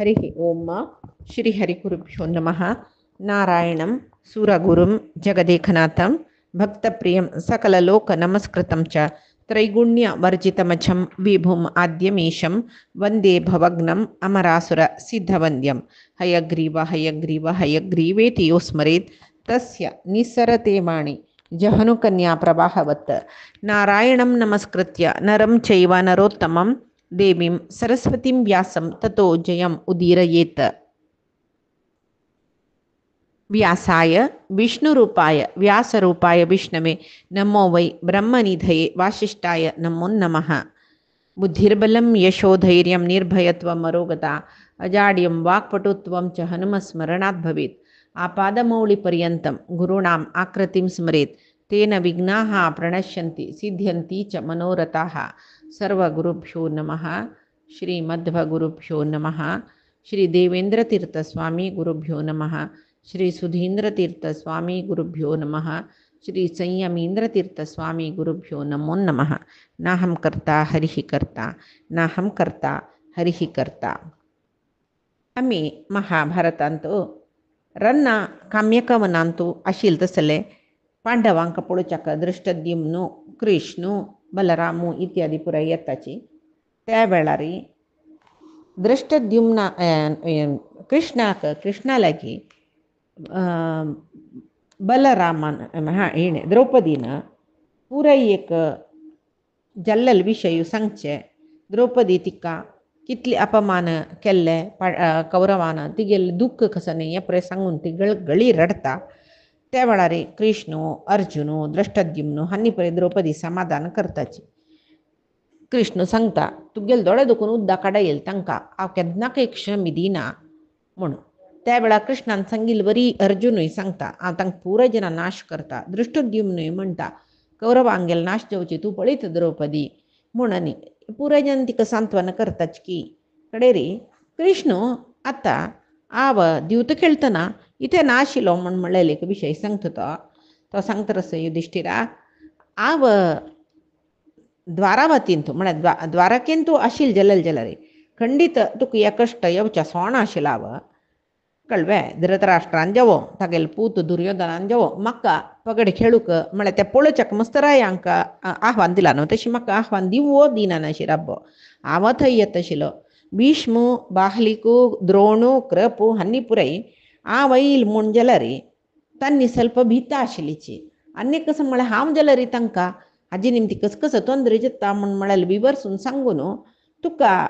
हरि ओम श्री हरिगुरुभ्यो नमः। नारायणं सुरगुरुं जगदेकनाथं भक्तप्रियं सकललोकनमस्कृतं च त्रैगुण्यवर्जितमजं विभुम् आद्यमीशं वन्दे भवग्नम् अमरासुरसिद्धवन्द्यं। हयग्रीव हयग्रीव हयग्रीवेति यो स्मरेत् तस्य निस्सरते वाणी जहनुकन्या प्रवाहवत्। नारायणं नमस्कृत्य नरं चैव नरोत्तमं देवीं सरस्वतीं व्यासं ततो जयम् उदीरयेत्। व्यासाय विष्णुरूपाय व्यासरूपाय विष्णवे नमो वै ब्रह्मनिधये वासिष्ठाय नमो नमः। बुद्धिर्बलं यशोधैर्यं निर्भयत्वं मरोगता अजाड्यं वाक्पटुत्वं च हनुमस्मरणात् भवेत्। आपादमौलिपर्यन्तं गुरूणाम् आकृतिं स्मरेत् तेन विघ्नाः प्रणश्यन्ति सिद्ध्यन्ति च मनोरथाः। सर्वगुरुभ्यो नमः। श्रीमध्वगुरुभ्यो नमः। श्री देवेन्द्रतीर्थस्वामी गुरुभ्यो नमः। श्री सुधीन्द्रतीर्थस्वामी गुरुभ्यो नमः। श्री संयमीन्द्रतीर्थस्वामी गुरुभ्यो नमो नमः। नाहं कर्ता हरिः कर्ता नाहं कर्ता हरिः कर्ता. आम्ही महाभारतांतो रन्ना काम्यकवनांतो आशिल तसले पांडवांक पळोवच्याक दृष्टद्युम्न कृष्ण बलरामू इत्यादी पुराय येताची त्या वेळारी दृष्टद्युम्न कृष्णा लागी बलरामन हेणे द्रौपदीन पुराय एक जल्लल विषय सांगचे. द्रौपदी तिका कितली अपमान केल्ले कौरवान तिगेले दुःख कसं नाही या पुरे सांगून ती गळी रडता. त्या वेळार कृष्ण अर्जुन दृष्टद्युम्न हांनी पळय द्रौपदी समाधान करताची. कृष्ण सांगता तुगेले दोळे दुखून उद्दा काडा येईल तांकां हांव केन्नाक एक क्षमी दिना म्हणून. त्या वेळार कृष्णान सांगिल्ली वरी अर्जुनूय सांगता हांव तांकां पुराय जना नाश करता. दृष्टद्युम्नूय म्हणटा कौरवांगेलो नाश जावची तूं पळयत द्रौपदी म्हणून पुराय जन तिका सांत्वन करताच की. कडेरी कृष्ण आतां हांव दिवता खेळटना इथे नाशिलो म्हण म्हणलेले एक विशय सांगता तो सांगता रस युधिष्ठिरा हांव द्वारावतीन तूं म्हळ्यार द्वारकेन तूं आशिल जल्लरे खंडीत तुका हे कश्ट येवच्या सोण आशिल्लो हांव कळ्ळें. धृतराष्ट्रान जावो तागेलो पूत दुर्योधनान जावो म्हाका पगडे खेळूक म्हळ्यार ते पळोवच्याक मस्तराय हांकां आव्हान दिलां न्हू तशें म्हाका आव्हान दिवो दिनानाशी रब्बो. हांव थंय येत आशिल्लो. भीष्म बाहलिकू द्रोणू कृपू हांनी पुराय हांव येईल म्हूण जाल्यार तांणी ಸ್ವಲ್ಪ भिता आशिल्लीची. आनी कसं म्हळ्यार हांव जाल्यार तांकां हाजे निमती कसं तोंदरे जाता म्हूण म्हळ्यार विवर्सून सांगून तुका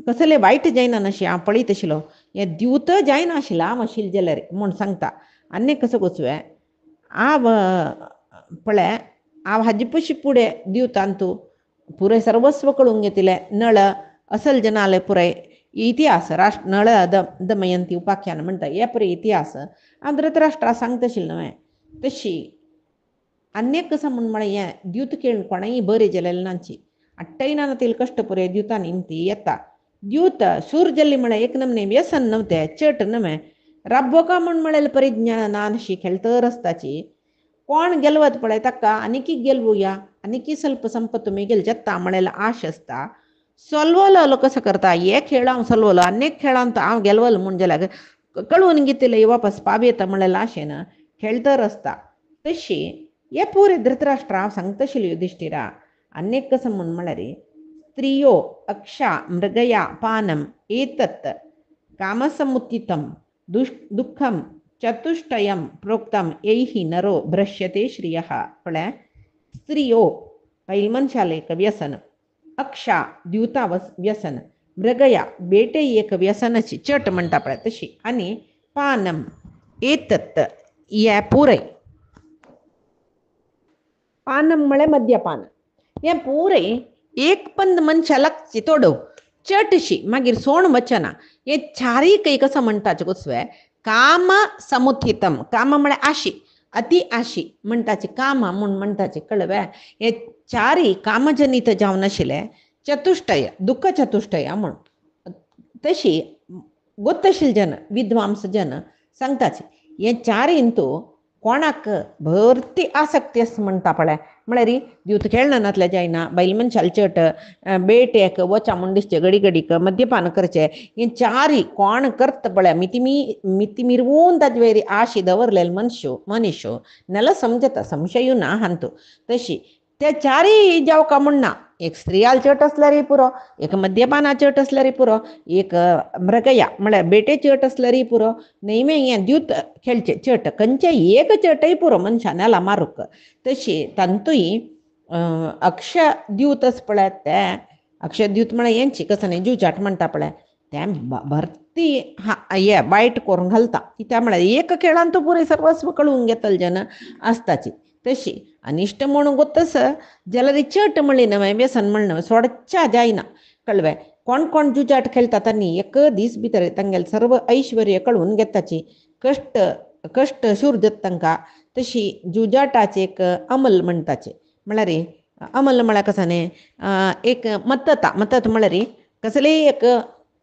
कसले वायट जायना अशें हांव पळयत आशिल्लो. हें दिवत जायना आशिल्लो हांव आशिल्लें जाल्यार म्हूण सांगता. आनी कसो गोचवें हांव पळय हांव हाजे पयशे फुडें दिवतां तूं पुराय सर्वस्व कळून घेतिलें. नळ असल जनाले पुराय इतिहास राष्ट्र नळ दमयंती उपाख्यान म्हणटा हे पुराय इतिहास हांव धृतराष्ट्रा सांगता आशिल्लो न्हय. तशी अन्य कसं म्हूण म्हळें हें दिवत खेळ कोणाय बरें जालेलें नाची अट्टैना तेल कश्ट पुराय दिवता निमती येता दिवत सूर जल्ली म्हळ्यार एक नमने व्यसन नव्हते चट नव्हे रब्बो का म्हूण म्हळेल परिज्ञान नानशी खेळतर आसताची. कोण गेलवत पळय ताका आनीकी गेलवुया आनीकी ಸ್ವಲ್ಪ संपत्त मेगेल जत्ता म्हळेल आश आसता. सोलवलो कसं करता हे खेळ हांव सोलवलो अनेक खेळांत हांव गेलवलो म्हूण जाल्यार कळून घेतिले वापस पावयता म्हळेल आशेन खेळतर आसता. तशी हे पुरे धृतराष्ट्रा हांव सांगता आशिल्लो युधिष्ठिरा. अनेक कसं म्हूण म्हळ्यार स्त्रियो अक्षा मृगया पानम एतत् कामसमुत्थितं दुःखम चतुष्टयं प्रोक्तम एहि नरो भ्रश्यते श्रियः. पळय स्त्रियो पहिले मनशाले एक व्यसन अक्षा दिवता व्यसन मृगया बेटे एक व्यसनाची चट म्हणटा पळय तशी आनी पानम एतत् हे पुरय पानम म्हळ्यार मद्यपान हें पुरय एक पंद मनशाला तोडव चटशी मागीर सोण वचना हे चारी काही कसं म्हणटाचें गोसवे काम समुत्थितम काम म्हळ्यार आशी अति आशी म्हणटाचे काम म्हूण म्हणटाचे कळ्ळें. हे चारी कामजनीत जावन आशिल्ले चतुष्टय दुःख चतुष्टय म्हूण. तशी गोत्तशील जन विद्वांस जन सांगताचे हे चार इंतू कोणाक भरती आसक्ती आसा म्हणटा पळय म्हळ्यार दिवत खेळनातल्या जायना बैल मनशाल चट बेट्याक व चामुंडेचे घडी घडीक मद्यपान करचे हे चारी कोण करता पळय मिती मिरवून ताजे वयर आशी दवरलेले मनुष्य नेला समजता संशयू ना हांतू तशी त्या चारी जावका म्हणना एक स्त्रियाल चट असल्यारय पुरो एक मद्यपाना चट असल्यारय पुरो एक मृगया म्हळ्यार बेटे चट असल्यारय पुरो नेहमी हें दिवत खेळचे चट खंयचे एक चटय पुरो मनशां नेला मारूक तशी तांतूय अक्षय दिवत पळय ते अक्षय दिवत म्हळ्यार हेंची कसं जुजाट म्हणटा पळय तें भरती हे वायट करून घालता कित्याक म्हळ्यार एक खेळान तो पुरे सर्वस्व कळून घेतल जन आसताची तशी अनिश्ट म्हणून गोतस जाल्यार चट म्हणली न्हय व्यसन म्हणणं सोडच्या जायना कळवे कोण कोण जुजाट खेळटा तांणी एक दीस भितर तांगेले सर्व ऐश्वर्य कळून घेताची कश्ट शुर्दत तांकां तशी जुजाटाचे एक अमल म्हणटाचे म्हळ्यार अमल म्हळ्यार कसं एक मत्तता म्हळ्यार कसलेय एक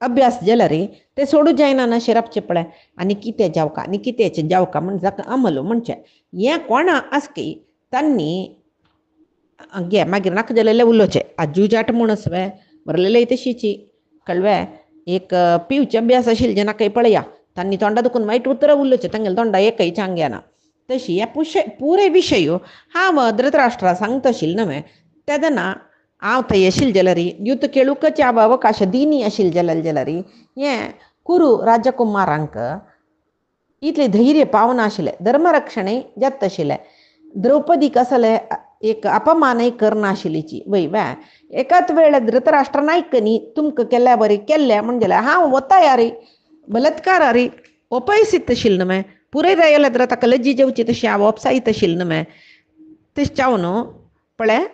अभ्यास जाल्यार ते सोडू जायना ना शिरपचे पळय आनी कितें जावका आनी कितेंचे जावका म्हण जाका अमल म्हणचे हें कोणा आसकी तांणी घे मागीर नाका जालेले उलोवचे जुजाट म्हूण आसवे बरलेले तशीची कळवे एक पिवचे अभ्यास आशिल्ले जे नाका पळया तांणी तोंडा दुखून वायट उतरां उलोवचे तांगेले तोंडा एकय चांग्याना तशी ह्या पुरे विशय हांव धृतराष्ट्रा सांगता आशिल्लो न्हय तेदना हांव थंय आशिल्लें जाल्यार युद्ध खेळूकच हांव अवकाश दिनी आशिल्लें जाल्यार हें कुरू राजकुमारांक इतलें धैर्य पावना आशिल्लें धर्मरक्षणय जाता आशिल्लें द्रौपदीक असले एक अपमानय करनाशिल्लीची वय बाय एकाच वेळ धृतराष्ट्र नायकनी तुमकां केल्या बरी केल्ले म्हणजे हांव वता यारी बलात्कार अरे ओपयसीत आशिल्लें न्हय पुराय जायले तर ताका लज्जी जेवची तशी हांव ओपसायत आशिल्लें न्हय तशें चाव न्हू पळय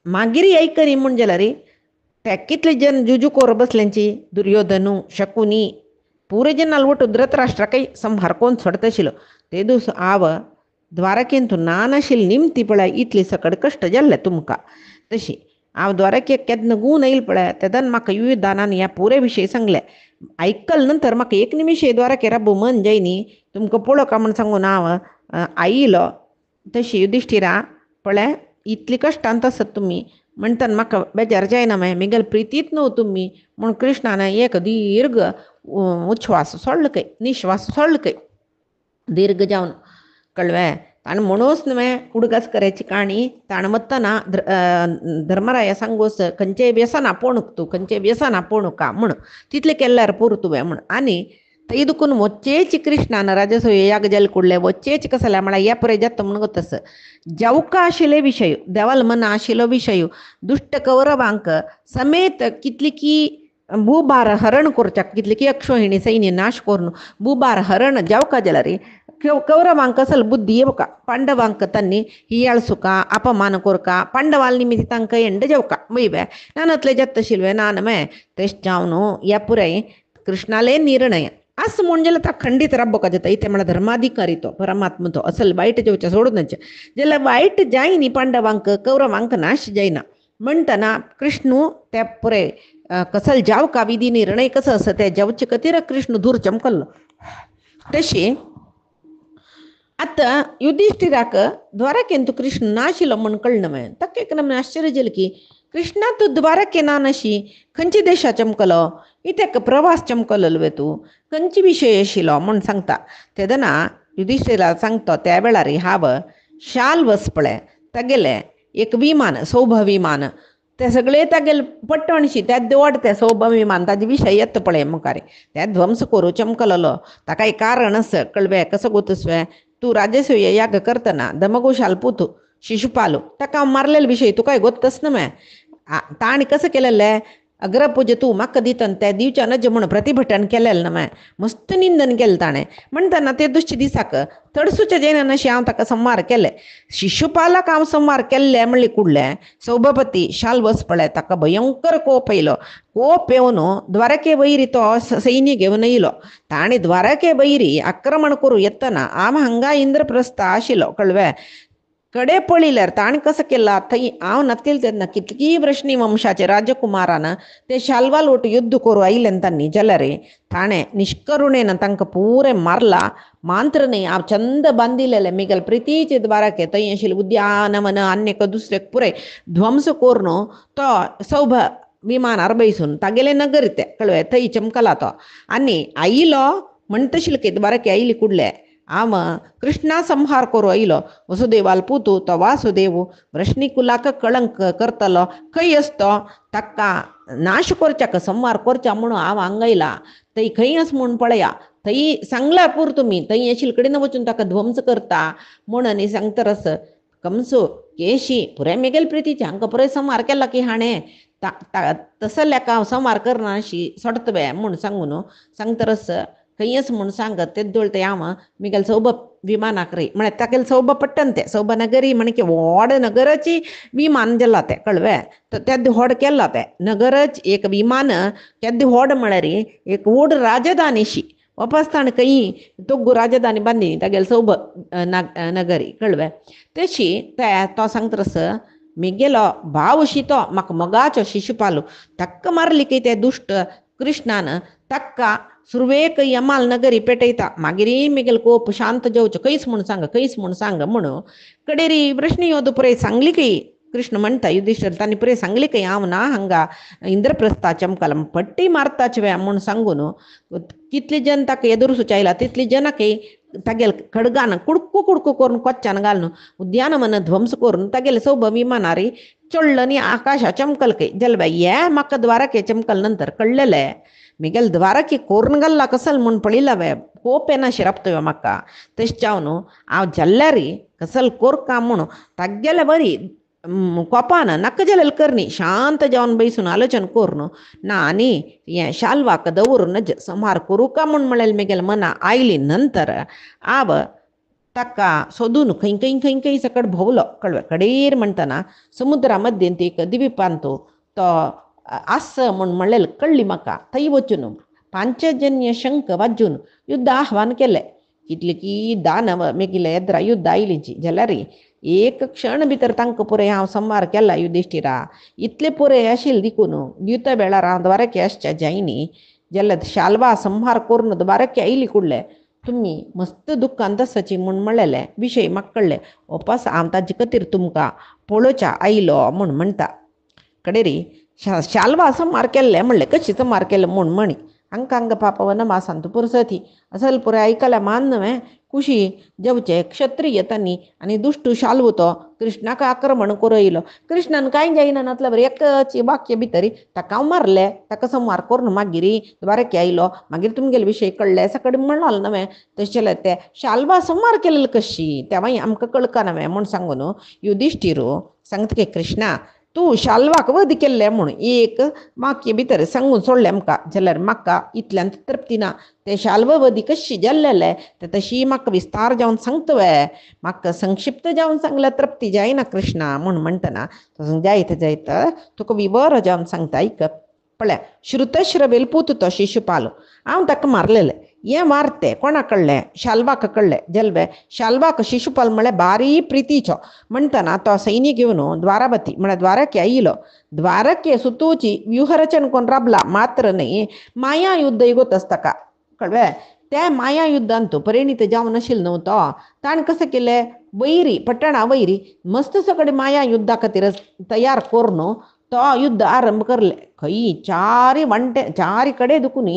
मागीर ऐकनी म्हण जाल्यार ते कितले जन जुजूकोर बसल्यांची दुर्योधनू शकुनी पुरे जनाल वटू धृतराष्ट्राकय संभार कोण सोडता आशिल्लो ते दीस हांव द्वारकेंतून ना नाशिल्ली निमती पळय इतली सकड कश्ट जाल्ले तुमकां तशी हांव द्वारकेक केन्ना गून येयले पळय तेदन म्हाका युद्धदानान ह्या पुरे विशय सांगले आयकल नंतर म्हाका एक निमिशय द्वारके राबू मन जायनी तुमकां पळोवका म्हण सांगून हांव आयिल्लो तशी युधिष्ठिरा पळय इतली कश्टांत आसत तुमी म्हणटन म्हाका बेजार जायना मागीर मिगेल प्रितीत न्हू तुमी म्हूण कृष्णान एक दीर्घ उच्छ्वास सोडलो निश्वास सोडलो दीर्घ जावन कळवे ताणें म्हणूच न्हय उडगस करायची काणी ताणें वतना धर्मराया सांगोस खंयचेय व्यसना पळोवंक तूं खंयचेय व्यसना पळोवंका म्हण तितलें केल्यार पुरो तुवें म्हण आनी थंय दुखून वच्चेच कृष्णान राजसूय याग जाले कुडले वच्चेच कसले म्हळ्यार ह्या पुरे जाता म्हणून गोतस जावका आशिल्ले विशय देवाल मना आशिल्लो विशय दुश्ट कौरवांक समेत कितली की भूभार हरण करच्याक कितली की अक्षोहिणी सैन्य नाश करून भूभार हरण जावका जाल्यार कौरवांक असल बुद्धी येवका पांडवांक तांणी हियाळसुका अपमान कोरका पांडवाल निमित्त तांकां एंड जावका वयवे नानतले जाता आशिल्वे नान मे तेश जावन ह्या पुराय कृष्णाले निर्णय असं म्हण जाल्यार ता खंडीत राबोवका जाता इथे म्हळ्यार धर्माधिकारी तो परमात्मा तो असल वायट जेवचे सोडूनच जाल्यार वायट जायनी पांडवांक कौरवांक नाश जायना म्हणटना कृष्णू त्या पुरे कसल जावका विधी निर्णय कसो आसा ते जावचे खातीर कृष्ण दूर चमकल्लो तशी आतां युधिष्ठिराक द्वारकेंत कृष्ण नाशिल्लो म्हण कळना मागीर ताका एक नमूने आश्चर्य जालें की कृष्णा तूं द्वारके ना नाशी खंयच्या देशा चमकलो इत्याक प्रवास चमकलो वे तूं खंयचे विशय आशिल्लो म्हण सांगता तेदना युधिष्ठिरा सांगता त्या वेळार हांव शाल वस पळय तागेलें एक विमान सौभ विमान ते सगळे तागेले पट्टणशी त्या देवड ते सौभ विमान ताजे विशय येता पळय मुखार ते ध्वंस करूं चमकलो ताका एक कारण आसा कळवे कसो गोतस्वे तूं राजसूय याग करतना दमघोशाल पुतू शिशुपालू ताका मारलेले विशय तुका गोतच न्हय ताणी कसं केलेलें अग्रपूज तूं म्हाका दितन ते दिवच्या नज म्हूण प्रतिभटन केलेलें न्हय मस्त निंदन केलें ताणें म्हणटना ते दुसऱ्या दिसाक तडसूच्या जैनान अशें हांव ताका संवार केले शिशुपालाक हांव संवार केल्ले म्हणले कुडले सौभपती शाल्वस पळय ताका भयंकर कोप येयलो कोप येवन द्वारके वयरी तो सैन्य घेवन येयलो ताणें द्वारके वयरी आक्रमण करूं येतना हांव हांगा इंद्रप्रस्थ आशिल्लो कळवे कडे पळिल्यार ताणें कसं केला थंय हांव नासतील तेन्ना कितलीय वृष्णी वंशाचे राजकुमारान ते शाल्वा लोट युद्ध करूं आयिल्ले तांणी जाल्यार ताणें निश्करुणेन तांकां पुरे मारला. मांत्र न्ही हांव चंद बांदिल्लें मिगेल प्रितीचे द्वाराके थंय आशिल्ले उद्यानवन आनीक दुसरे पुरे ध्वंस करून तो सौभ विमानार बैसून तागेले नगर ते कळ्ळें थंय चमकला तो आनी आयिलो म्हणटशिल्के द्वाराके आयिल्ले कुडले हांव कृष्णा संहार करूं आयलो वसुदेवाल पुतू तो वासुदेव वृष्णी कुलाक कळंक करतलो खंय आसतो ताका नाश करच्याक संहार करच्या म्हणून हांव हांगा आयला थंय खंय आस म्हूण पळया थंय सांगल्यार पुरो तुमी थंय आशिल्ले कडेन वचून ताका ध्वंस करता म्हणून सांगतरस कंसो केशी पुरे मेगेल प्रितीचे हांकां पुरे संहार केला की हाणें तसो लेका हांव संहार करना अशी सोडतवे म्हूण सांगून सांगतरस खंयच म्हूण सांगत ते दोळते हांव मिगेल सौभ विमानाक रे म्हळ्यार तागेले सौभ पट्टन ते सौभ नगरी म्हण की व्हड नगराची विमान जालां तें कळ्ळें तें व्हड केलां तें नगरच एक विमान केद्द व्हड म्हळ्यार एक व्हड राजधानीशी वापस ताणें खंय दोगू राजधानी बांदली तागेले सौभ नगरी कळ्ळें तशी तो सांगतरस मिगेलो भाव शितो म्हाका मोगाचो शिशुपालू ताका मारली की ते दुश्ट कृष्णान ताका सुरवेक यमाल नगरी पेटयता मागीर मिगेल कोप शांत जेवचो खंयच म्हूण सांग म्हणून कडेरी वृष्णी योद पुरे सांगली की कृष्ण म्हणटा युधिष्ठीर तांणी पुरे सांगली की हांव ना हांगा इंद्रप्रस्था चमकला पट्टी मारताच वे म्हूण सांगून कितले जन ताका एदूर सुचायला तितली जनाके तागेल खडगान कुडकू करून कोच्च्यान घालून उद्यानवन ध्वंस करून तागेले सौभ विमानारी चडलं आनी आकाशा चमकलके जल बाई हे म्हाका द्वारके चमकल नंतर कळलेलें मिगेल द्वारके कोरून घाल्ला कसल म्हूण पळयला वे कोप येना शिरपतवे म्हाका तशें हांव जाल्ल्यार कसल कोरका म्हूण तागेले बरी कोपान नाका जाल्यार करनी शांत जावन बैसून आलोचन करून ना आनी हें शाल्वाक दवरून संहार करूं का म्हूण म्हळें मिगेल मना आयली नंतर हांव ताका सोदून खंय सकट भोंवलो कळ्ळें कडेर म्हणटना समुद्रा मध्येंत एक द्विपांतो तो आस म्हूण म्हणलेलें कळ्ळी म्हाका थंय वचून पांचजन्य शंख वाजून युद्ध आव्हान केलें कितले की दानव मेगिले येद्रा युद्ध आयलींची जाल्यार एक क्षण भितर तांकां पुरे हांव संहार केला युधिष्ठिरा इतले पुरे आशिल्ले देखून युद्ध वेळार हांव द्वारके आसच्या जायनी जाल्यार शाल्वा संहार करून द्वारके आयली कुडले तुमी मस्त दुख्खांत आसाची म्हूण म्हणलेलें विशय म्हाका कळ्ळें वापस हांव ताजे खातीर तुमकां पळोवच्या आयलो म्हूण म्हणटा कडेरी शाल्वा संहार केल्लें म्हणलें कशी संहार केलें म्हूण म्हणी हांगा पाप वनवासांत पुरसती असल पुरे आयकल्या मान न्हय खुशी जेवचे क्षत्रिय तांणी आनी दुश्ट शाल्व तो कृष्णाक आक्रमण करूं येयलो कृष्णान कांय जायना नातल्यार एकच वाक्य भितर ताका मारलें ताका संहार करून मागीर द्वारके आयलो मागीर तुमगेले विशय कळ्ळे सकड म्हणलो न्हय तशें जाल्यार ते शाल्वा संहार केलेली कशी तेव्हां आमकां कळका न्हय म्हूण सांगून युधिष्ठीर सांगता की कृष्णा तूं शाल्वाक वध केल्लें म्हूण एक वाक्य भितर सांगून सोडलें आमकां जाल्यार म्हाका इतल्यान तृप्ती ना ते शाल्व वधी कशी जाल्लेले ते तशी म्हाका विस्तार जावन सांगतवे म्हाका संक्षिप्त जावन सांगल्यार तृप्ती जायना कृष्णा म्हूण म्हणटना जायत तुका विवर जावन सांगता आयक पळय श्रुतश्रवेल पूत तो शिशुपाल हांव ताका मारलेलें हें वार्ते कोणाक कळ्ळें शाल्वाक कळ्ळें जल्वे शाल्वाक शिशुपाल म्हळ्यार बारी प्रितीचो म्हणटना तो सैन्य घेवन द्वारावती म्हळ्यार द्वारके आयलो द्वारके सुतूची व्यूहरचन कोण राबला मात्र न्ही माया युद्ध इगोत ताका कळ्ळें त्या माया युद्धांत परिणीत जावन नाशिल्लो न्हू तो ताणें कशें केलें वैरी पट्टणा वैरी मस्त सगळे माया युद्धा खातीर तयार करून तो युद्ध आरंभ करले खंय चारी कडेन दुखून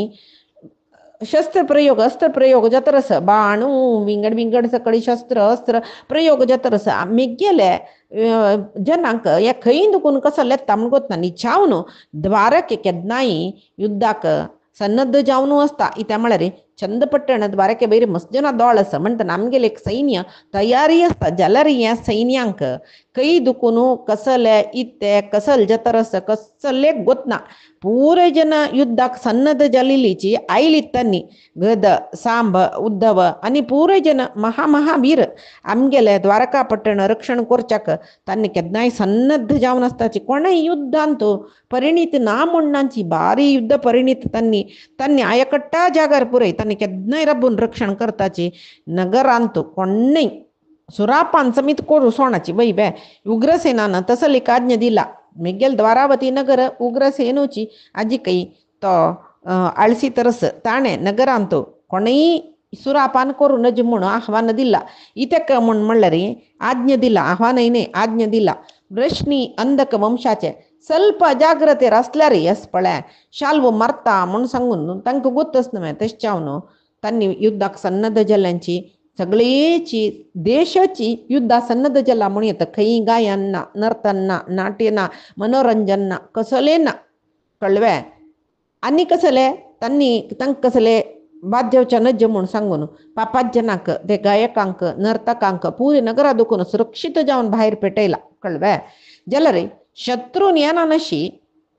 शस्त्र प्रयोग अस्त्र प्रयोग जातरस बाणू विंगड सकळी शस्त्र अस्त्र प्रयोग जातरस आमी गेले जनांक हे खंय दुखून कसो लेता म्हूण गोतना निचावन द्वारके केन्नाय युद्धाक सन्नद्ध जावन आसता इत्या म्हळ्यार चंदपट्टण द्वारके बैर मस्त जना दोळ आसा म्हणटना आमगेलें एक सैन्य तयारी आसता जाल्यार ह्या सैन्यांक खंय दुखून कसले इत्ते कसल जतरस कसले गोतना पुरे जन युद्धाक सन्नद्ध जाल्लीची आयलीत तांणी गद सांब उद्धव आनी पुरे जन महावीर आमगेले द्वारका पट्टण रक्षण करच्याक तांणी केन्नाय सन्नद्ध जावन आसताची कोणय युद्धांत परिणीत ना म्हणनाची बारी युद्ध परिणीत तांणी आयकट्टा जाग्यार पुरय तांणी केन्नाय राबून रक्षण करताची नगरांत कोणय सुरापान समित कोरू सोणाची वै बे उग्रसेनानं तसं लेख आज्ञा दिला मिगेल द्वारावती नगर उग्रसेनूची आजी काही तो आळसी तरस ताणे नगरांतो कोणीही सुरापान करू नजे म्हणून आव्हान दिला इतक म्हणलं रे आज्ञा दिला आव्हानने आज्ञा दिला वृष्णी अंधक वंशाचे ಸ್ವಲ್ಪ ಜಾಗ್ರತೆ ರಸ್ಲಾರಿ ಎಸ್ ಪಳೆ ಶಾಲ್ವು ಮರ್ತಾ म्हणून सांगून तांकां गोतच न्हय तेश्चावनो तांणी युद्धाक सन्नद्ध जाल्यांची सगळेची देशाची युद्धा सन्नद्ध जाला म्हणून येतं खंय गायन ना नर्तन ना नाट्य ना मनोरंजन ना कसले ना कळवे आनी कसले तांणी तांकां कसले वाद्यवच्या नज्ज म्हणून सांगून 5 जनांक ते गायकांक नर्तकांक पुरी नगरा दुखून सुरक्षीत जावन भायर पेटयला कळवे जाल्यार शत्रून येना नशी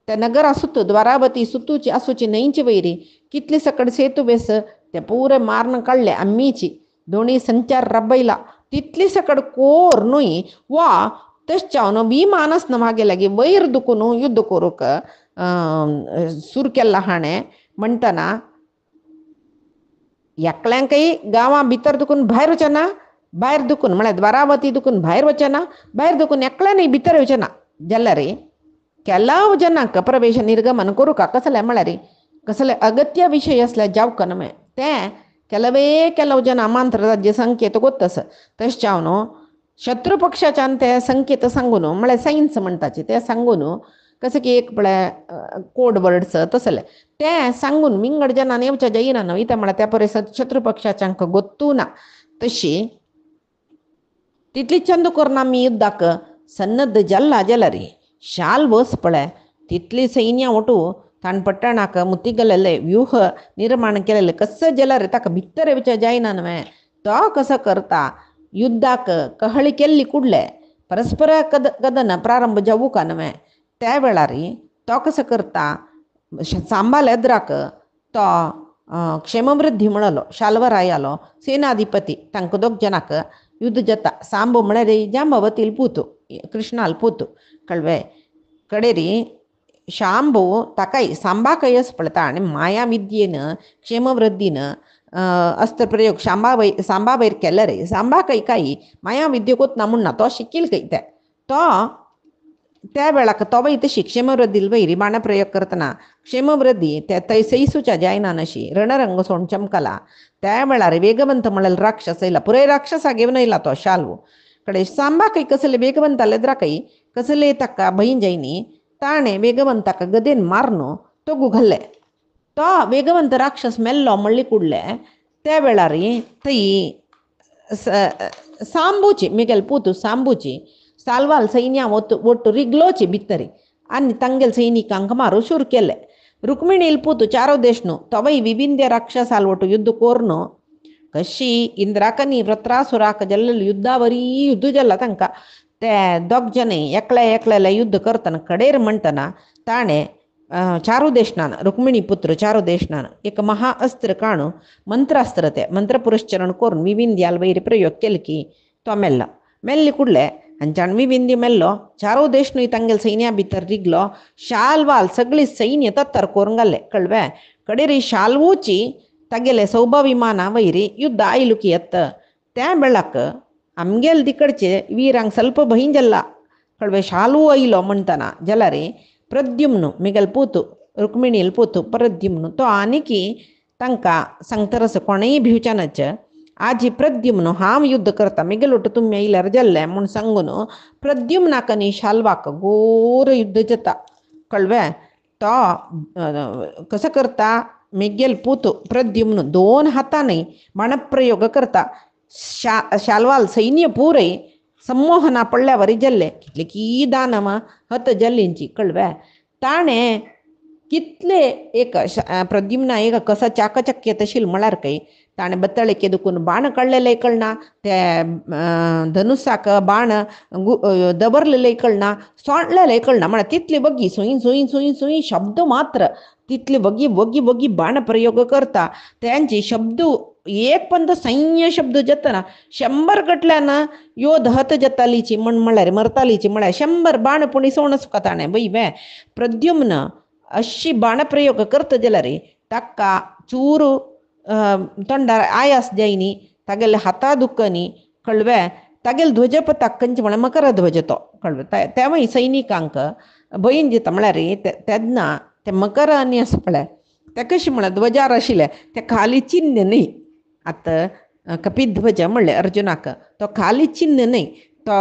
त्या नगरा सुतू द्वारावती सुतूची आसूची न्हंयची वैरी कितली सकड सेतू बेस ते पुरे मारन काडले आम्मीची दोणी संचार रबयला तितली सकड कोर न्हय वा तेश्चावन विमानच मागे लागी वैर दुखून युद्ध करूक सुरू केल्ला हाणें म्हणटना एकल्यांकय गांवां भितर दुखून भायर वचना भायर दुखून म्हळ्यार द्वारावती दुखून भायर वचना भायर दुखून एकल्यानय भितर वचना जाल्यार ಕೆಲವು ಜನಕ್ಕೆ ಪ್ರವೇಶ ನಿರ್ಗಮನ ಕरूक कसले म्हळ्यार कसले अगत्य विषय असल्या जावक न्हय ते ಕೆಲವು जन अमांतर संकेत गोतस तशें न्हू शत्रू पक्षाच्यान ते संकेत सांगून म्हळ्यार सायन्स म्हणटाचे ते सांगून कशें की एक म्हळ्यार कोड वर्ड्स तसले ते सांगून विंगड जनान येवच्या जायना न्हू इता म्हळ्यार त्या परेस शत्रू पक्षाच्यांक गोत्तू ना तशी तितली चंद करून आमी युद्धाक सन्नद्ध जाल्ला जाल्यार शाल बस पळय तितली सैन्य ओटू ताणपट्टणाक मुतिगलेले व्यूह निर्माण केलेले कसं जाल्यार ताका भितर येवचें जायना न्हय तो कसो करता युद्धाक कहळी केल्ली कुडले परस्पर कदन प्रारंभ जावूं का न्हय त्या वेळार तो कसो करता सांबाल येद्राक तो क्षेमवृद्धी म्हणलो शाल्वरायालो सेनाधिपती तांकां 2 जनाक युद्ध जाता सांबो म्हळ्यार जांबवतील पूತು कृष्णाल पूತು कळवे कडेरी शांबो ताकाय सांबाकयच पळता आनी माया विद्येन क्षेमवृद्धीन अस्त्र प्रयोग सांबा वयर केले रे सांबाकय काही माया विद्ये कोतना म्हणना तो शिकील खंय ते तो त्या वेळाक तोवय तशी क्षेमवृद्धी वयरी बाणप्रयोग करतना क्षेमवृद्धी त्या थंय जायना नशी रणरंग सोडून चमकला त्या वेळार वेगवंत म्हळ्यार राक्षस येयला पुराय राक्षसा घेवन येयला तो शाल्व कಡೆ सांबाकय कसले वेगवंत लेद्राकय कसले ताका भंय जायनी ताणें वेगवंताक गदेन मारनो तो गुघल्ले तो वेगवंत राक्षस मेल्लो म्हणली कुडले त्या वेळार थंय सांबूची मिगेल पूತು सांबूची साल्वाल सैन्या ಒಟ್ಟು रिगलोची भितर आनी तांगेल सैनिकांक मारू शूर केले रुक्मिणील पूತು चारोदेशनु तवय विविंध्य राक्षसाल ಒಟ್ಟು युद्ध कोरनो कशी इंद्राकनी वृत्रासुराक जाल्लेले युद्धावरी युद्ध जाल्ला तांकां ते 2 जन एकले युद्ध करतना कडेर म्हणटना ताणें चारुदेशनान रुक्मिणी पुत्र चारुदेशनान एक महा अस्त्र काणू मंत्रास्त्र ते मंत्रपुरस्चरण करून विविंध्याल वैरी प्रयोग केले की तो मेल्ली कुडले हांच्यान विविंध्य मेल्लो चारुदेशनूय तांगेल सैन्या भितर रिगलो शाल्वाल सगळी सैन्य तत्तर करून घाल्ले कळवे कडेर शाल्वूची तागेले सौभ विमाना वैरी युद्ध आयलू की येत त्या वेळाक आमगेल तिकडचे वीरांक ಸ್ವಲ್ಪ भंय जाल्ला कळवे शाल्वू आयलो म्हणटना जाल्यार प्रद्युम्न मिगेल पूತು रुक्मिणील पूತು प्रद्युम्न तो आनीकी तांकां सांगतरस कोणेय भिवच्यानच आजी प्रद्युम्न हांव युद्ध करता मिगेल ಒಟ್ಟು तुमी आयल्यार जाल्ले म्हूण सांगून प्रद्युम्नाक आनी शाल्वाक घोर युद्ध जाता कळवे तो कसो करता मिगेल पूತು प्रद्युम्न 2 हातांनी बाणप्रयोग करता शाल्वाल सैन्य पुरय संमोहना पडल्यावर जाल्ले कितले की दानव हत जाल्लींची कळवे ताणें कितले एक प्रद्युम्ना एक कसा चाकचक्य तशील म्हळ्यार खंय ताणें बत्तळेके दुखून बाण काडलेले कळना ते धनुसाक बाण दबरलेले कळना सोडलेले कळना म्हळ्यार तितली बगी सुई सुई सुई सुई शब्द मात्र तितली बगी बगी बगी बाण प्रयोग करता त्यांची शब्द एक पंत सैन्य शब्द जातना 100 गटल्यान योध हत जातालीची म्हळ्यार मरतालीची म्हळ्यार 100 बाण पुणी सोणस ताणें वय प्रद्युम्न अशी बाणप्रयोग करता जाल्यार ताका चूरू तोंडार आयास जायनी तागेले हाता दुखनी कळवे तागेल ध्वज पता कंच म्हळ्यार मकर ध्वज तो कळ्ळें तेव्हांय सैनिकांक भयण दिता म्हळ्यार तेन्ना ते मकर आनी आसा पळय ते कशें म्हळ्यार ध्वजार आशिल्ले ते खाली चिन्ह न्ही आतां कपिध्वज म्हणलें अर्जुनाक तो खाली चिन्ह न्ही तो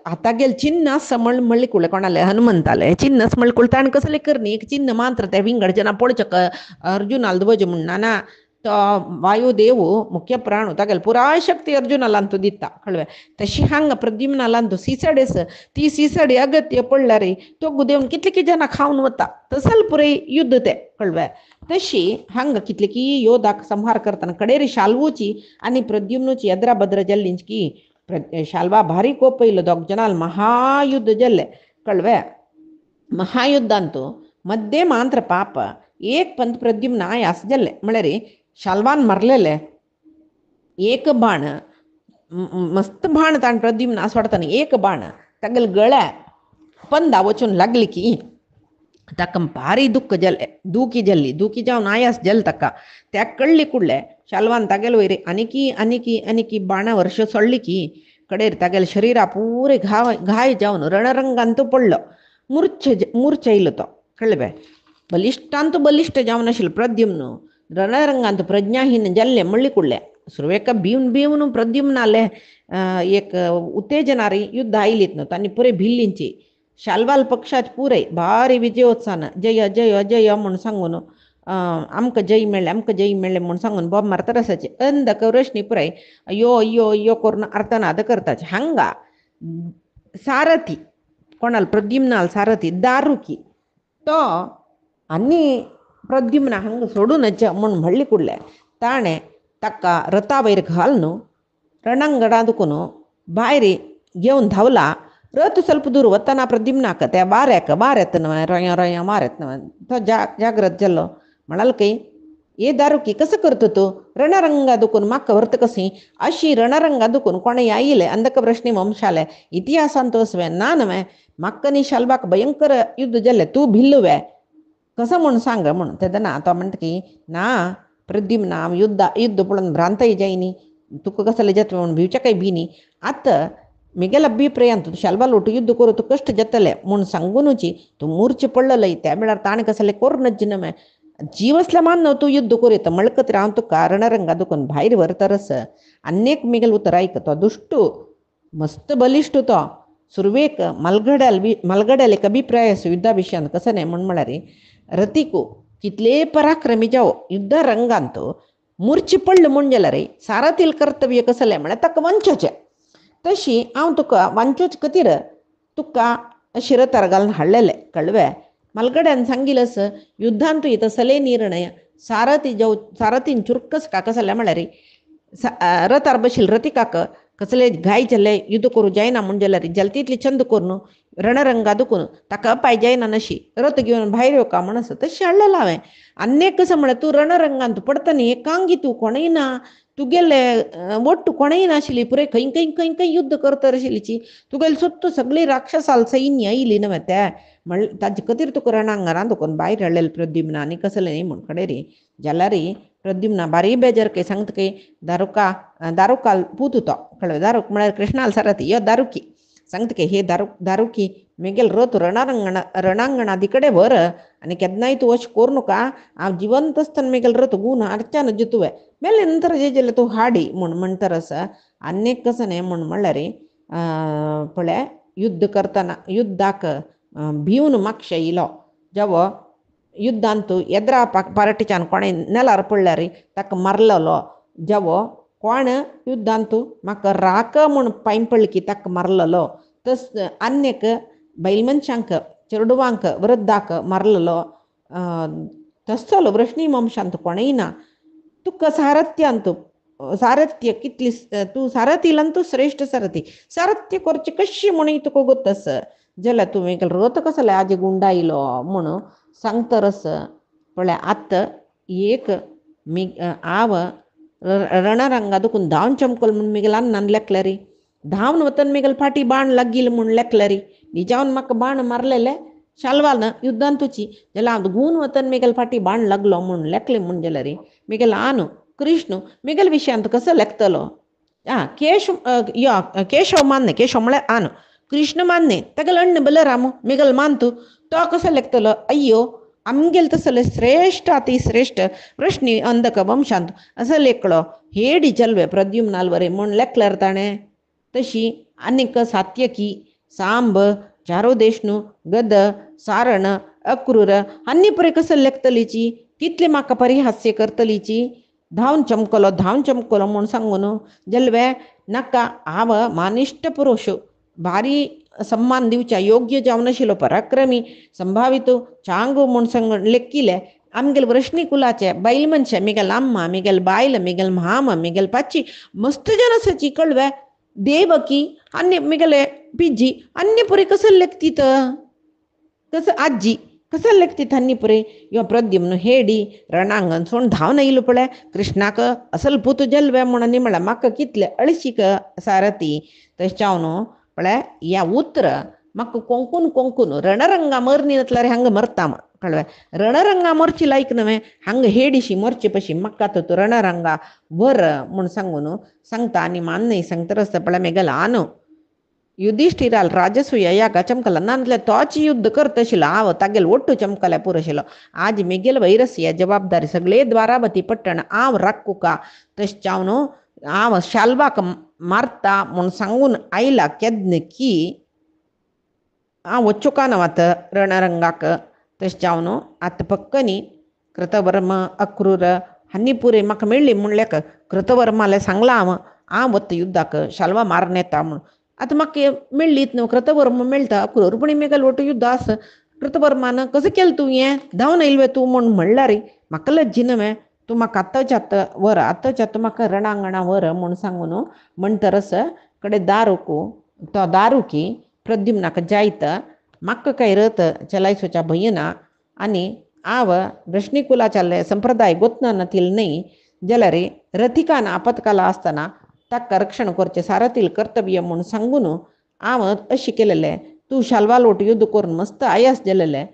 हातागेल चिन्ह आसा म्हणलें कुळें कोणालें हनुमंतालें चिन्ह आसा म्हणलें कुळें ताणें कसलें करनी एक चिन्ह मात्र ते विंगडजना पळोवचें अर्जुनाल ध्वज म्हणना ना तो वायुदेव मुख्य प्राण तागेल पुराय शक्ती अर्जुनालान तूं दिता कळ्ळें तशी हांगा प्रद्युम्नालान तूं सिसड आसा ती सिसडी अगत्य पडल्यार तो गुदेवन कितले जाणां खावन वता तसल पुरे युद्ध तें कळ्ळें तशी हांगा कितले की योधाक संहार करतना कडेरी शाल्वूची आनी प्रद्युम्नूची एद्रा भद्र जल्लींच की शाल्वा भारी कोपयलो दोग जनाल महायुद्ध जल्ले कळ्ळें महायुद्धांतू मध्य मांत्र पाप एक पंत प्रद्युम्न आयास जल्ले म्हळ्यार शाल्वान मारलेले एक बाण मस्त बाण ताण प्रद्युम्न सोडताना एक बाण तागेल गळ्या पंदा वचून लागली की ताका भारी दुखी जावन आयास जल ताका त्या कळ्ळी कुडले शाल्वान तागेल वयर आनीकी बाणां वर्ष सोडली की कडेर तागेल शरिरा पुरे घाय जावन रणरंगांत पडलो मूर्छ येयलो तो कळ्ळें बलिश्टांत बलिश्ट जावन आशिल्लो प्रद्युम्न रणरंगांत प्रज्ञाहीन जाल्लें म्हणली कुडलें सुरवेका भिवन प्रद्युम्नाले एक उत्तेजनारी युद्ध आयलीत न्हू तांणी पुरे भिल्लींची शाल्वाल पक्षाचे पुरे भारी विजयोत्साहान जय जय जय म्हूण सांगून आमकां जय मेळ्ळें म्हूण सांगून बोब मारता आसाचे अंधक रोशनी पुराय अयो अयो अयो करून अर्थनाद करताचे हांगा सारथी कोणाल प्रद्युम्नाल सारथी दारुकी तो आनी प्रद्युम्ना हांगा सोडून म्हूण म्हणली कुडलें ताणें ताका रथा वयर घालून ರಣಂಗಣ ಅದಕ್ಕೂ ಬಾಯ್ರಿ घेवन धांवला रथ ಸ್ವಲ್ಪ दूर वतना प्रद्युम्नाक त्या बाऱ्याक रोया मारत तो जागृत जाल्लो म्हणाल की ये दारुकी कसं करतो तू रणरंगा दुखून म्हाका व्हरता कशी अशी रणरंगा दुखून कोणें आयिले अंधक प्रश्नी वंशाले इतिहासांत वसवे ना न्हय म्हाका न्ही शाल्वाक भयंकर युद्ध जाल्लें तूं भिल्लुवे कसं म्हूण सांग म्हूण तेदना तो म्हणटा की ना प्रद्युम्ना युद्ध पळोवन भ्रांतय जायनी तुका कसले जाता म्हूण भिवचें भी न्ही आतां म्हगेल्या अभिप्रायान तूं शाल्वा लोटू युद्ध करूं तूं कश्ट जातलें म्हूण सांगूनची तूं मूर्छ पडलय त्या वेळार ताणें कसलें कोरनच न्हय जीव असल्या मान न्हू तूं युद्ध करीत मळकत हांव तुका रणरंगा दुखून भायर व्हरतरस आनीक म्हगेल उतर आयक तो दुश्टू मस्त बलिश्ट तो सुरवेक मलगड्याल एक अभिप्राय आसा युद्धा विशयान कसं न्हय म्हळ्यार रतिकू कितले पराक्रमी जावो युद्ध रंगांत मूर्छ पडलो म्हूण जाल्यार सारथील कर्तव्य कसलें म्हळ्यार ताका वंचोचें तशी हांव तुका वांचोच खातीर तुका शिरतार घालून हाडलेलें कळ्ळें मलगड्यान सांगिल्लें युद्धांत तूं तसले निर्णय सारथीन चुरकस का कसलें म्हळ्यार रथार बशिल्ले रथिकाक कसले घाय जाल्ले युद्ध करूं जायना म्हूण जाल्यार जलतीतली चंद करून रणरंगा दुखून ताका अपाय जायना नशी रथ घेवन भायर येवका म्हण आसा तशें हाडलेलें हांवें आनीक कसं म्हळ्यार तूं रणरंगांत पडटा न्ही एकांगी तूं कोणय ना तुगेले वट्ट कोणय नाशिल्ली पुरे खंय युद्ध करता आशिल्लीची तुगेले सुत्त सगळीं राक्षसाल सैन्य आयली न्हय त्या म्हण ताजे खातीर तुका रणांगणांत दुखून भायर हाडलेलें प्रद्युम्ना आनी कसलें न्ही म्हूण कडेन जाल्यार प्रद्युम्ना बारी बेजार के सांगता की दारुकाल पूत तो कळ्ळें दारूक म्हळ्यार कृष्णाल सारथी यो दारुकी सांगता की हे दारुकी म्हगेल रथ रणांगणादी कडेन व्हर आनी केन्नाय तूं अशें करूं नका हांव जिवंत आसतना म्हगेल रथ गुण अर्चान जितुवे मेले नंतर जे जाल्यार तूं हाडी म्हूण म्हणटर आसा आनीक कसं न्हय म्हूण म्हणल्यार पळय युद्ध करतना युद्धाक भिवन मातशें येयलो जावो युद्धांत येद्रा पार्टीच्यान कोणें नेलार पडल्यार ताका मारलेलो जावो कोण युद्धांत म्हाका राक म्हूण पांय पडली की ताका मारलेलो तस आनीक बैल मनशांक चेडवांक वृद्धाक मारलेलो तसलो वृष्णी वंशांत कोणय ना तुका सारथ्य कितली तूं सारथीलान तूं श्रेश्ठ सारथ्य करचें कशें म्हणून तुका गोतस जाल्यार तूं म्हगेल रथ कसले आजी गुंडायलो म्हूण सांगतरस पळय आतां एक हांव रणरंगा दुखून धांवन चमकल म्हूण म्हगेल अन्नान लेखलें रे धांवन वतन म्हगेल फाटी बाण लागिल म्हूण लेखलें रे निजावन म्हाका बाण मारलेले शाल्वान युद्धांतूची जाल्यार हांव घुवन वतन म्हगेल फाटी बाण लागलो म्हूण लेखलें म्हूण जाल्यार म्हगेल कृष्ण म्हगेल विशयांत कसो लेखतलो केशव मान्य केशव म्हळ्यार आन कृष्ण मान्य तागेलो अण्ण बलराम मिगल मानतू तो कसो लेखतलो अय्यो आमगेल तसले श्रेष्ठ अति श्रेष्ठ वृष्णी अंधक वंशांत असं लेखलो हेडी जल्वे प्रद्युम्नाल वरे म्हूण लेखल्यार ताणें तशी आनीक सात्यकी सांब चारोदेशनु गद सारण अक्रूर आनी पळय कसो लेखतलीची कितली म्हाका परिहास्य करतलीची धांवन चमकलो म्हूण सांगून जल्वे नाका हांव मानिश्ट पुरुश भारी सम्मान दिवच्या योग्य जावन आशिल्लो पराक्रमी संभावित चांगू म्हूण सांगून लेखिले आमगेल वृष्णी कुलाचे बैल मनशे मिगेल अम्मा मिगेल बायल मिगेल मामा मिगेल पाची मस्त जन आसाची कळवे देवकी अन्य मिगेले पिज्जी अन्य पुरी कसं लेखतीत कसं आजी कसं लेखतीत अन्य पुरी यो प्रद्युम्न हेडी रणांगण सोड धांवन येयलो पळय कृष्णाक असल पूत जल्वे म्हणून निमळ्या म्हाका कितले अळशीक सारथी तशें पळय या उतर म्हाका कोंकून रणरंगा मरनी नतल्यार हंग मरता कळवे रणरंगा मरची लायक नवे हंग हेडिशी मरची पशी म्हाका तो रणरंगा वर म्हूण सांगता आनी मान्य सांगता रस्ता पळय मेगल आनो युधिष्ठिराल राजसूय याका चमकला नानले तोच युद्ध करत आशिल्लो हांव तागेल ಒಟ್ಟು चमकल्या पुरो आशिल्लो आज मेगेल वैरस्य जबाबदारी सगळे द्वारावती पट्टण हांव राखूका तशें चावन हांव शाल्वाक मारता म्हूण सांगून आयला केद्न की हांव वच्चुका नात रणरंगाक तशें चावन आतां पक्कनी कृतवर्म अक्रूर हांनी पुरे म्हाका मेळ्ळी म्हूण लेख कृतवर्माले सांगलां हांव वता युद्धाक शाल्वा मारून येता म्हूण आतां म्हाका मेळ्ळीत न्हू कृतवर्म मेळटा अक्रूर पूण मेगल वटू युद्ध आस कृतवर्मान कसं केलें तूं हें धांवन येयलवे तूं म्हूण म्हणल्यार म्हाका लज्जी नवे तूं म्हाका आतांच्या म्हाका रणांगणा वर म्हूण सांगून म्हणटरस कडेन दारुकी प्रद्युम्नाक जायत म्हाका काय रथ चलायसोच्या भंयना आनी हांव वृष्णीकुलाच्या संप्रदाय गोतना नातील न्ही जाल्यार रथिकान आपतकाला आसतना ताका रक्षण करचें सारथील कर्तव्य म्हूण सांगून हांव अशें केलेलें तूं शाल्वा लोट युद्ध करून मस्त आयास जाल्लेलें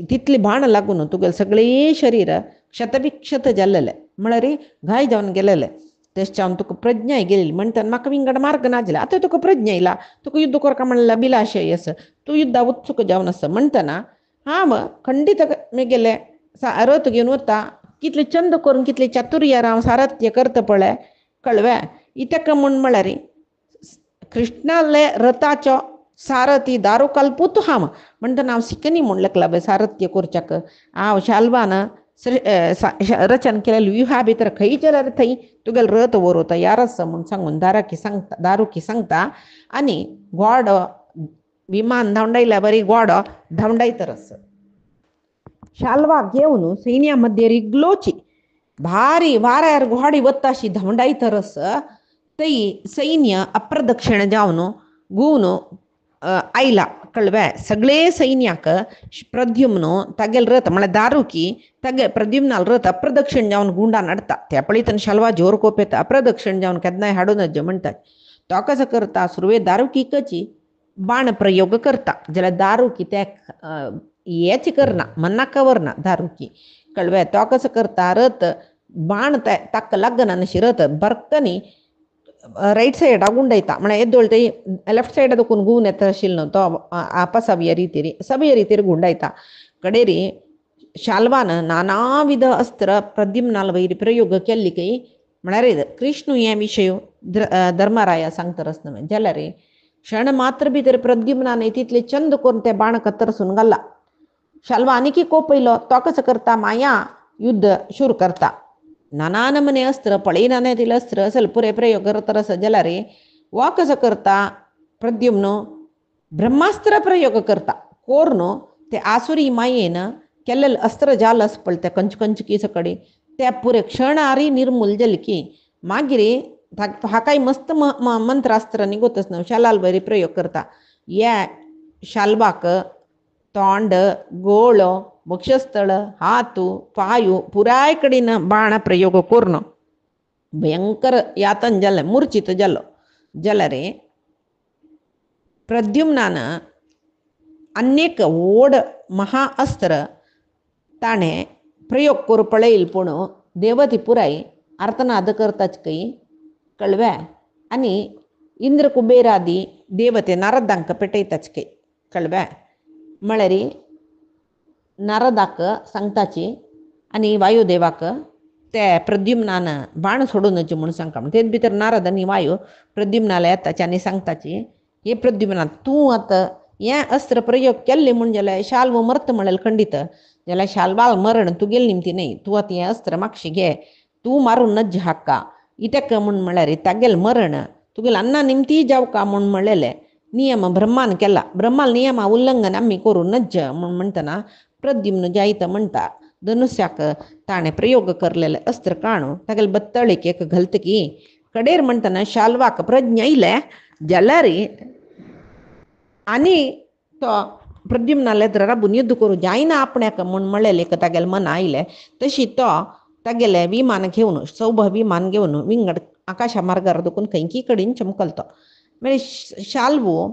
तितली बाण लागून तुगेलें सगळें शरीर क्षतविक्षत जाल्लेलें म्हळ्यार घाय जावन गेलेलें तशें चावन तुका प्रज्ञा गेली म्हणटा म्हाका विंगड मार्ग नाजिल्लो आतां तुका प्रज्ञा येयला तुका युद्ध करता म्हणल्यार बिलाशय आस तूं युद्धा उत्सुक जावन आसा म्हणटना हांव खंडीत मेगेले रथ घेवन वता कितले चंद करून कितले चातुर्यार हांव सारथ्य करता पळय कळवे इतका म्हूण म्हळ्यार कृष्णाले रथाचो सारथी दारुकाल पूत हांव म्हणटना हांव शिकनी म्हूण लेखला सारथ्य करच्याक हांव शाल्वान रचन केलेले व्युहा भितर खंय जाल्यार थंय तुगेलो रथ व्हरता यार आसा म्हूण सांगून दारुकी सांगता आनी घोडो विमान धांवडायल्या बरी घोडो धांवडायतरस शाल्वाक घेवन सैन्या मध्ये रिगलोची भारी वाऱ्यार घोडी वताशी धांवडायतरस तई सैन्य अप्रदक्षिण जावन घुवन आयला कळवे सगळे सैन्याक प्रद्युम्न तागेल रथ म्हळ्यार दारुकी तागे प्रद्युम्नाल रथ अप्रदक्षिण जावन गुंडा नडता त्या पळयतना शाल्वा जोर कोपेता अप्रदक्षिण जावन केन्नाय हाडून नज म्हणटात तो कसो करता सुरवे दारुकीकची बाण प्रयोग करता जाल्यार दारुकी त्या हेच करना मनाका व्हरना दारुकी कळवे तो कसो करता रथ बाण ताका लागना नशी रथ बरकनी रईट सायडा गुंडायता म्हळ्यार येदोळ ते लेफ्ट सायडा दुखून घुवन येता आशिल्लो तो आपसव्य रितीर सभ्य रितीर गुंडायता कडेरी शाल्वान नानाविध अस्त्र प्रद्युम्नाल वैरी प्रयोग केल्ली की म्हळ्यार कृष्ण हे विशय धर्मराया सांगतरस न्हय जाल्यार क्षण मात्र भितर प्रद्युम्नान तितले चंद करून ते बाण कत्तरसून घाल्ला शाल्वा आनीक कोपयलो तो कसो करता माया युद्ध सुरू करता नाना नमने अस्त्र पळयना येतील अस्त्र असल पुरे प्रयोग करतरस जाल्यार हो कसो करता प्रद्युम्न ब्रह्मास्त्र प्रयोग करता कोरून ते आसुरी मायेन केल्लेले अस्त्र जाल आस पळय ते कंचकी सकडी ते पुरे क्षणारी निर्मूल जाले की मागीर हाकाय मस्त मंत्रास्त्र निगोतच न्हू शालाल बरी प्रयोग करता या शाल्वाक तोंड गोळो वक्षस्थळ हातू पायू पुराय कडेन बाण प्रयोग करून भयंकर यातन जालें मूर्छित जालो जाल्यार प्रद्युम्नान अनेक व्हड महा अस्त्र ताणें प्रयोग करूं पळयल पूण देवती पुराय आर्तनाद करताच खंय कळवे आणि इंद्र कुबेरादी देवते नारदांक पेटयताचके कळबे म्हळ्यारी नारदाक सांगताची आणि वायुदेवाक ते प्रद्युम्नान बाण सोडूनच म्हणून सांगता तेच भितर नारद आनी वायू प्रद्युम्नाला येताचे आनी सांगताची हे प्रद्युम्ना तूं आतां हें अस्त्र प्रयोग केल्ले म्हण जाल्यार शाल्व मरत म्हळ्यार खंडीत जाल्यार शाल्वाल मरण तुगेल निमती न्ही तूं आतां हें अस्त्र मागशी घे तूं मारून नज्ज हाक्का इटक म्हण म्हळ्यार तागेल मरण तुगेल अन्ना निमती जावका म्हण म्हणलेले नियम ब्रह्मान केला ब्रह्माल नियमा उल्लंघन आम्ही करू नज्ज म्हण म्हणटना प्रद्युम्न जायत म्हणटा धनुष्याक ताणें प्रयोग करलेले अस्त्र काणू तागेल बत्तळीक एक घालतकी कडेर म्हणटना शाल्वाक प्रज्ञा इले जाल्यार आनी तो प्रद्युम्नाले राबून युद्ध करूं जायना आपण्याक म्हण म्हणलेले तागेले मन आयले तशी तो तागेले विमान घेवन सौभ विमान घेवन विंगड आकाशा मार्गार दुखून खंयकी कडेन चमकलतो म्हणजे शाल्वो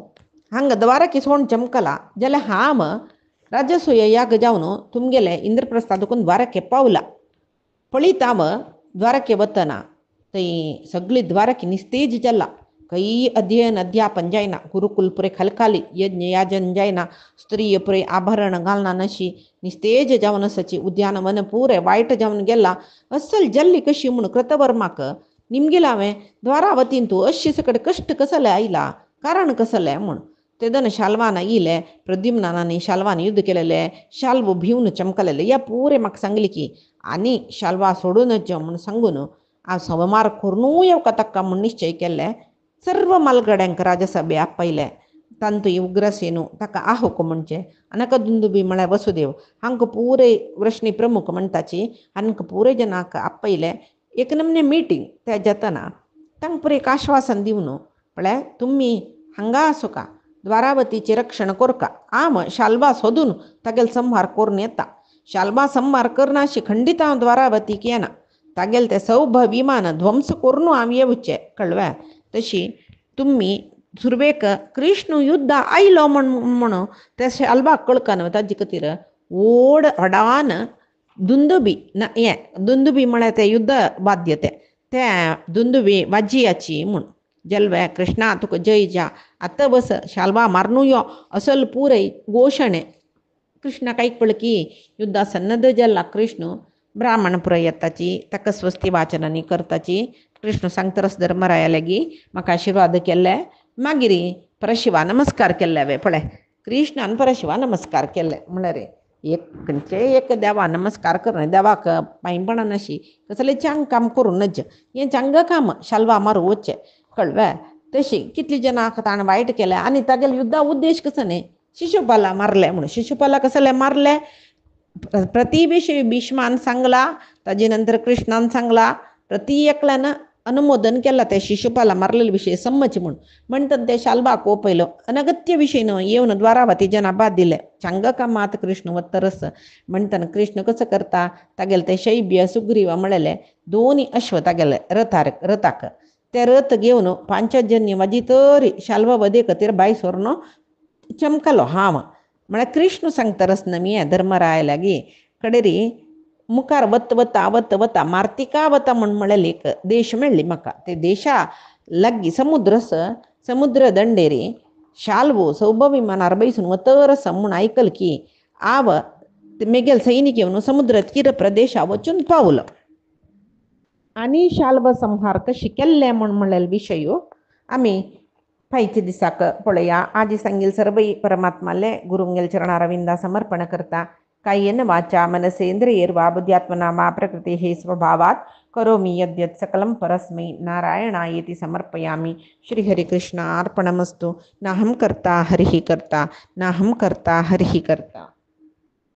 हांगा द्वारकी सोण चमकला जाल्यार हांव राजसूय याग जावन तुमगेले इंद्रप्रस्था दुखून द्वारके पावला पळयत हांव द्वारके वतना थंय सगळी द्वारकी निस्तेज जाला खंय अध्ययन अध्यापन जायना गुरुकुल पुरे खलखाली यज्ञ याजन जायना स्त्रीय पुरे आभरण घालना नशी निस्तेज जावन आसाची उद्यानवन पुरे वायट जावन गेला अस्सल जल्ली कशी म्हूण कृतवर्माक निमगेला हांवें द्वारावतीन तूं अशी सकट कश्ट कसले आयला कारण कसले म्हूण तेदन शाल्वान इले प्रद्युम्नानी शाल्वान युद्ध केलेले शाल्व भिवन चमकलेले या पुरे म्हाका सांगली की आनी शाल्वा सोडूनच म्हूण सांगून हांव संवार करूनूय येवका ताका म्हूण निश्चय केल्ले सर्व मालगड्यांक राजसभे आपयले तांतूय उग्रसेनू ताका आहोक म्हणचे आनक दुंदुबी म्हळ्यार वसुदेव हांकां पुरे वृष्णी प्रमुख म्हणटाची हांकां पुरे जनाक आपयले एक नमने मिटींग त्या जातना तांकां पुरे एक आश्वासन दिवन म्हळ्यार तुमी हांगा आसोका द्वारावतीचे रक्षण कोरका आम शाल्वा सोदून तागेल संहार करून येता शाल्वा संहार करना अशी खंडीत हांव द्वारावतीक येना तागेल ते सौभ विमान ध्वंस करून हांव येवचें कळ्ळें तशी तुमी सुरवेक कृष्ण युद्ध आयलो म्हणून ते शाल्वाक कळकन ताजे खातीर व्हड व्हडान दुंदुबी हें दुंदुबी म्हळ्यार ते युद्ध वाद्य ते दुंदुबी वाजयाची म्हूण जल्वे कृष्णा तुका जय जा आतां बस शाल्वा मारून यो असल पुरय घोशणे कृष्ण आयकपळ की युद्धा सन्नद जाला कृष्ण ब्राह्मण पुरय येताची ताका स्वस्ती वाचनांनी करताची कृष्ण सांगतरस धर्मराया लेगी म्हाका आशिर्वाद केल्ले मागीर परशिवा नमस्कार केल्ले हांवें पळय कृष्णान परशिवा नमस्कार केल्ले म्हळ्यार एक खंयचे एक देवा नमस्कार करून देवाक पांयपणान अशी कसलें चांग काम करूं नज हें चांग काम शाल्वा मारूं वचचें कळ्ळें तशी कितली जनाक ताणें वायट केलें आनी तागेले युद्धा उद्देश कसो न्ही शिशुपाला मारले म्हणून शिशुपाला कसले मारले प्रतिविषयी भीष्मान सांगला ताजे नंतर कृष्णान सांगला प्रति एकल्यान अनुमोदन केला त्या शिशुपाला मारलेले विषय सम्मती म्हणटात ते शाल्वाक ओपयलो अनगत्य विषय न्हू येवन द्वारावती जना बाद दिले चांग कामात कृष्ण वत्तरस म्हणटना कृष्ण कसो करता तागेले ते शैब्य सुग्रीव म्हळेले दोनी अश्व तागेले रथाक ते रथ घेवन पांचजन्य वाजी तरी शाल्वा वदे खातीर बाय सोरनो चमकलो हांव म्हळ्यार कृष्ण सांगतरस नमी धर्मराया लागी कडेरी मुखार वता मार्तिका वता म्हळ्यार एक देश मेळ्ळी म्हाका ते देशा लागीं समुद्र दंडेरी शाल्वो सौभ विमानार बैसून वतरस म्हूण आयकल की हांव मेगेल सैनीक येवन समुद्र तीर प्रदेशा वचून पावलो आनी शाल्व संहार कशी केल्ले म्हणलेले विशयो आमी फायच्या दिसाक पळया आजी सांगील सर्वई परमात्माले गुरुंगेल चरणारविंदा समर्पण करता कायेन वाचा मनसेंद्रियैर्वा बुद्ध्यात्मना वा प्रकृतेः स्वभावात् करोमि यद्यत् सकलं परस्मै नारायणायेति समर्पयामि श्रीहरिकृष्णार्पणमस्तु नाहं कर्ता हरिः कर्ता नाहं कर्ता हरिः कर्ता।